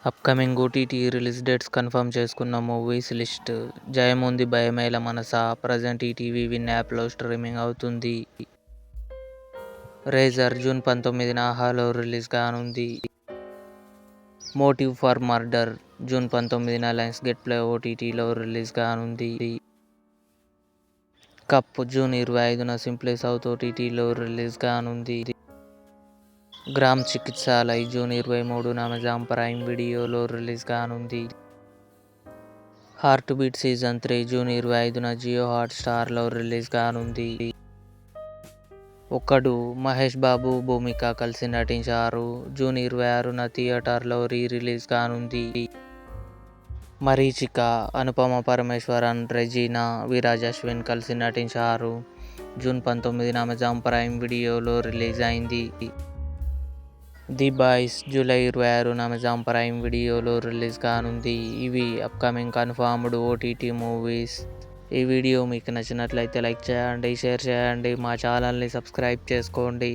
Upcoming OTT release dates confirm చేసుకున్న movies list. 'Jayamundi Bhayamela Manasa' present ETV Win యాప్లో streaming అవుతుంది. 'Razor' June 19న ఆహాలో రిలీజ్ కానుంది. 'మోటివ్ ఫర్ మర్డర్' జూన్ 19న లయన్స్ గేట్ ప్లే ఓటీటీలో రిలీజ్ కానుంది. 'కప్' జూన్ 25న సింప్లీ సౌత్ ఓటీటీలో రిలీజ్ కానుంది. 'గ్రామ్ చికిత్సాలయ్' జూన్ 23న అమెజాన్ ప్రైమ్ వీడియోలో రిలీజ్ కానుంది. 'హార్ట్ బీట్ సీజన్ 3' జూన్ 25న జియో హాట్స్టార్లో రిలీజ్ కానుంది. 'ఒక్కడు' మహేష్ బాబు, భూమిక కలిసి నటించారు. జూన్ 26న థియేటర్లో రిలీజ్ కానుంది. 'మరీచిక' అనుపమ పరమేశ్వరన్, రెజీనా, విరాజ్ అశ్విన్ కలిసి నటించారు. జూన్ 19న అమెజాన్ ప్రైమ్ వీడియోలో రిలీజ్ అయింది. 'ది బాయ్స్' జూలై 26న అమెజాన్ ప్రైమ్ వీడియోలో రిలీజ్ కానుంది. ఇవి అప్కమింగ్ కన్ఫర్మ్డ్ ఓటీటీ మూవీస్. ఈ వీడియో మీకు నచ్చినట్లయితే లైక్ చేయండి, షేర్ చేయండి, మా ఛానల్ని సబ్స్క్రైబ్ చేసుకోండి.